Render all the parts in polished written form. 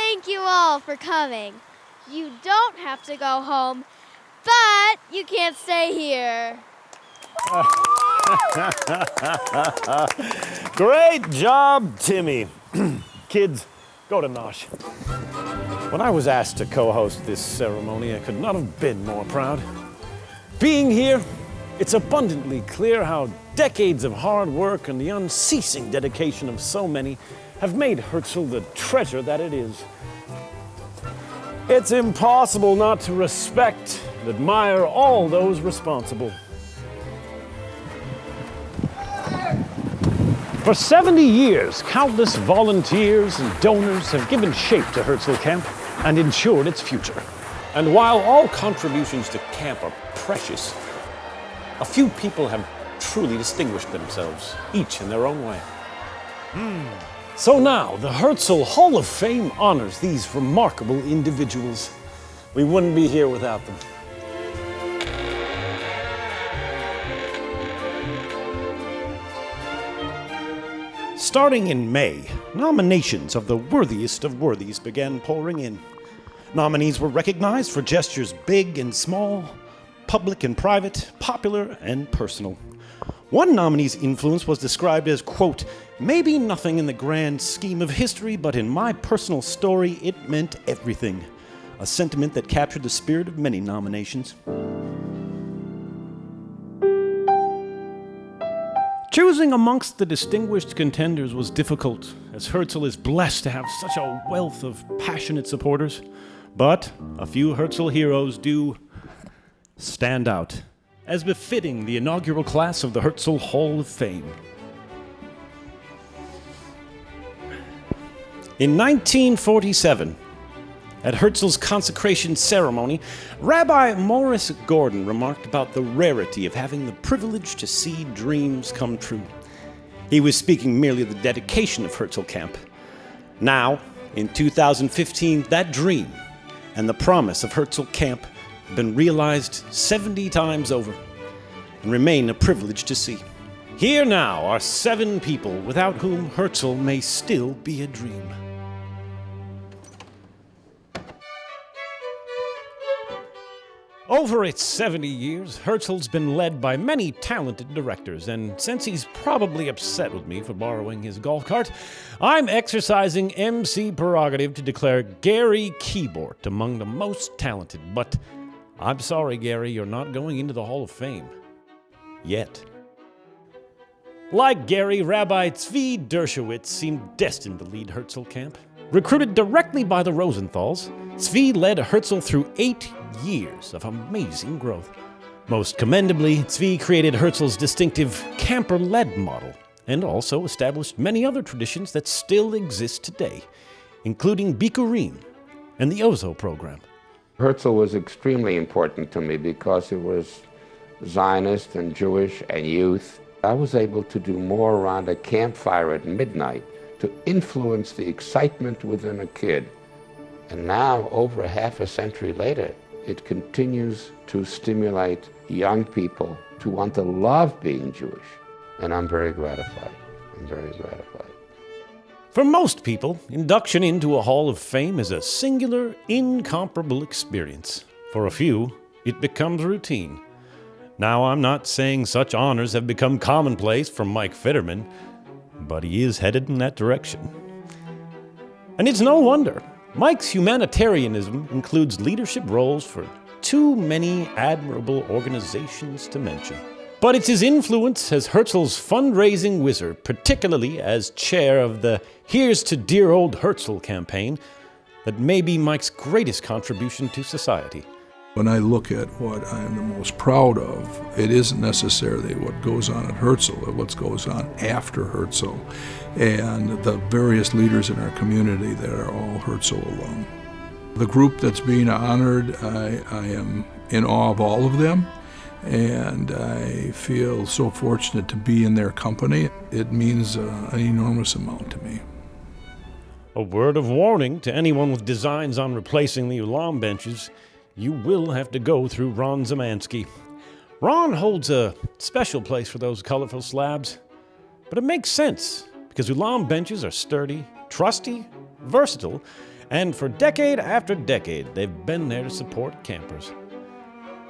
Thank you all for coming. You don't have to go home, but you can't stay here. Great job, Timmy. Kids, go to Nosh. When I was asked to co-host this ceremony, I could not have been more proud. Being here, it's abundantly clear how decades of hard work and the unceasing dedication of so many have made Herzl the treasure that it is. It's impossible not to respect and admire all those responsible. For 70 years, countless volunteers and donors have given shape to Herzl Camp and ensured its future. And while all contributions to camp are precious, a few people have truly distinguished themselves, each in their own way. So now, the Herzl Hall of Fame honors these remarkable individuals. We wouldn't be here without them. Starting in May, nominations of the worthiest of worthies began pouring in. Nominees were recognized for gestures big and small, public and private, popular and personal. One nominee's influence was described as, quote, maybe nothing in the grand scheme of history, but in my personal story, it meant everything. A sentiment that captured the spirit of many nominations. Choosing amongst the distinguished contenders was difficult, as Herzl is blessed to have such a wealth of passionate supporters. But a few Herzl heroes do stand out, as befitting the inaugural class of the Herzl Hall of Fame. In 1947, at Herzl's consecration ceremony, Rabbi Morris Gordon remarked about the rarity of having the privilege to see dreams come true. He was speaking merely of the dedication of Herzl Camp. Now, in 2015, that dream and the promise of Herzl Camp have been realized 70 times over and remain a privilege to see. Here now are 7 people without whom Herzl may still be a dream. Over its 70 years, Herzl's been led by many talented directors, and since he's probably upset with me for borrowing his golf cart, I'm exercising MC prerogative to declare Gary Keyboard among the most talented. But I'm sorry, Gary, you're not going into the Hall of Fame. Yet. Like Gary, Rabbi Tzvi Dersowitz seemed destined to lead Herzl Camp. Recruited directly by the Rosenthals, Tzvi led Herzl through 8 years of amazing growth. Most commendably, Tzvi created Herzl's distinctive camper-led model and also established many other traditions that still exist today, including Bikurim and the Ozo program. Herzl was extremely important to me because it was Zionist and Jewish and youth. I was able to do more around a campfire at midnight to influence the excitement within a kid. And now, over a half a century later, it continues to stimulate young people to want to love being Jewish. And I'm very gratified. I'm very gratified. For most people, induction into a Hall of Fame is a singular, incomparable experience. For a few, it becomes routine. Now, I'm not saying such honors have become commonplace for Mike Fitterman, but he is headed in that direction. And it's no wonder. Mike's humanitarianism includes leadership roles for too many admirable organizations to mention. But it's his influence as Herzl's fundraising wizard, particularly as chair of the Here's to Dear Old Herzl campaign, that may be Mike's greatest contribution to society. When I look at what I'm the most proud of, it isn't necessarily what goes on at Herzl, but what goes on after Herzl, and the various leaders in our community that are all Herzl alum. The group that's being honored, I am in awe of all of them, and I feel so fortunate to be in their company. It means an enormous amount to me. A word of warning to anyone with designs on replacing the Ulam benches: you will have to go through Ron Zemansky. Ron holds a special place for those colorful slabs, but it makes sense because Ulam benches are sturdy, trusty, versatile, and for decade after decade, they've been there to support campers.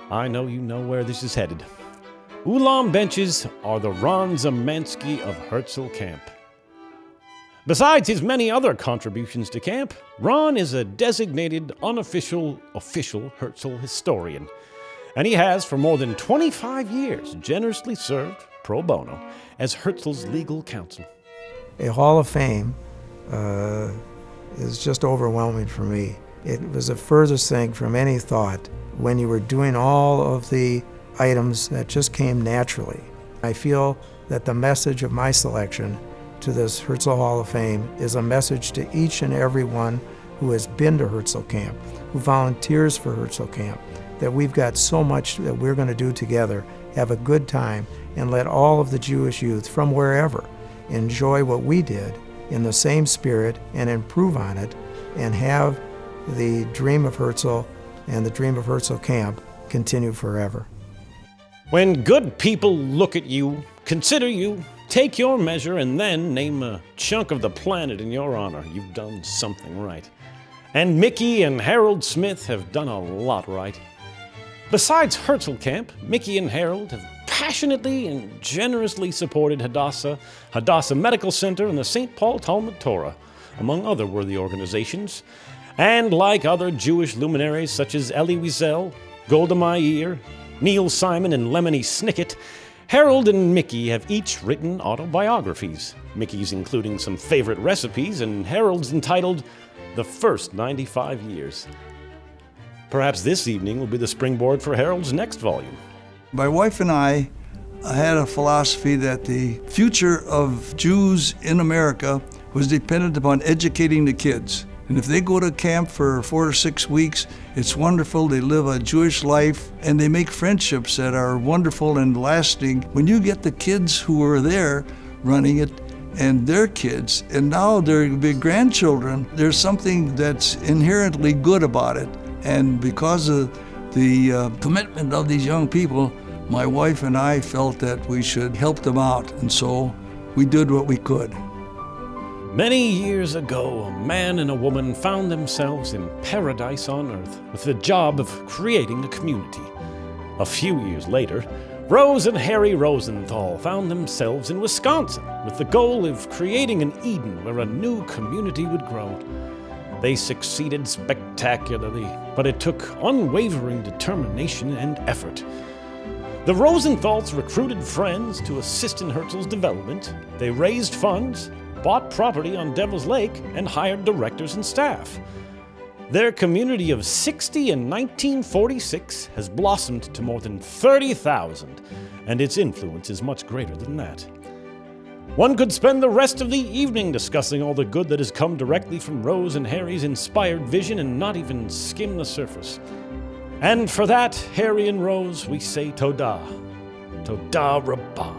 I know you know where this is headed. Ulam benches are the Ron Zemansky of Herzl Camp. Besides his many other contributions to camp, Ron is a designated official Herzl historian, and he has for more than 25 years generously served pro bono as Herzl's legal counsel. A Hall of Fame is just overwhelming for me. It was the furthest thing from any thought when you were doing all of the items that just came naturally. I feel that the message of my selection to this Herzl Hall of Fame is a message to each and every one who has been to Herzl Camp, who volunteers for Herzl Camp, that we've got so much that we're going to do together, have a good time, and let all of the Jewish youth from wherever enjoy what we did in the same spirit and improve on it, and have the dream of Herzl and the dream of Herzl Camp continue forever. When good people look at you, consider you, take your measure, and then name a chunk of the planet in your honor, you've done something right. And Mickey and Harold Smith have done a lot right. Besides Herzl Camp, Mickey and Harold have passionately and generously supported Hadassah Medical Center, and the St. Paul Talmud Torah, among other worthy organizations. And like other Jewish luminaries such as Elie Wiesel, Golda Meir, Neil Simon, and Lemony Snicket, Harold and Mickey have each written autobiographies, Mickey's including some favorite recipes, and Harold's entitled The First 95 Years. Perhaps this evening will be the springboard for Harold's next volume. My wife and I had a philosophy that the future of Jews in America was dependent upon educating the kids. And if they go to camp for 4 or 6 weeks, it's wonderful. They live a Jewish life, and they make friendships that are wonderful and lasting. When you get the kids who are there running it and their kids, and now their big grandchildren, there's something that's inherently good about it. And because of the commitment of these young people, my wife and I felt that we should help them out, and so we did what we could. Many years ago, a man and a woman found themselves in paradise on earth with the job of creating a community. A few years later, Rose and Harry Rosenthal found themselves in Wisconsin with the goal of creating an Eden where a new community would grow. They succeeded spectacularly, but it took unwavering determination and effort. The Rosenthals recruited friends to assist in Herzl's development. They raised funds, bought property on Devil's Lake, and hired directors and staff. Their community of 60 in 1946 has blossomed to more than 30,000, and its influence is much greater than that. One could spend the rest of the evening discussing all the good that has come directly from Rose and Harry's inspired vision and not even skim the surface. And for that, Harry and Rose, we say Todah. Todah Rabbah.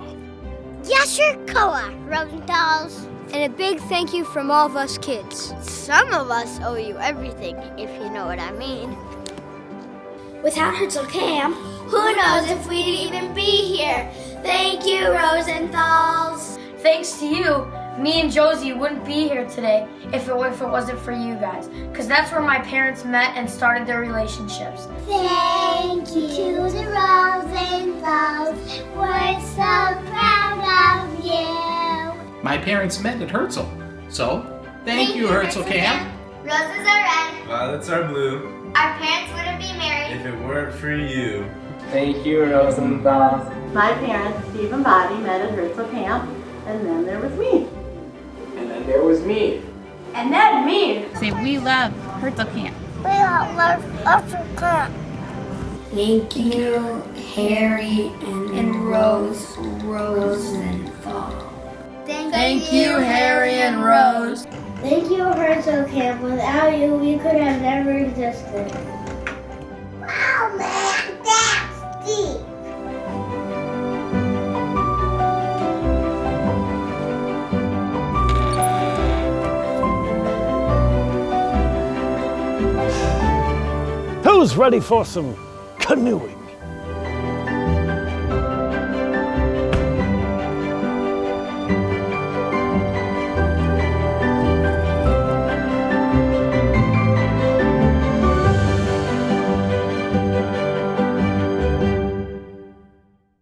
Yasher Koah, Rosenthals. And a big thank you from all of us kids. Some of us owe you everything, if you know what I mean. Without Herzl Camp, who knows if we'd even be here? Thank you, Rosenthals. Thanks to you, me and Josie wouldn't be here today if it wasn't for you guys, because that's where my parents met and started their relationships. Thank you to the Rosenthals. We're so proud of you. My parents met at Herzl, so thank you, Herzl Camp. Roses are red. Violets are blue. Our parents wouldn't be married if it weren't for you. Thank you, Rosenthal. My parents, Steve and Bobby, met at Herzl Camp, and then there was me. And then there was me. And then me. Say, we love Herzl Camp. We all love Herzl Camp. Thank you, Harry and Rose Rosenthal. Thank you, Harry and Rose. Thank you, Herzl Camp. Without you, we could have never existed. Wow, man, that's deep. Who's ready for some canoeing?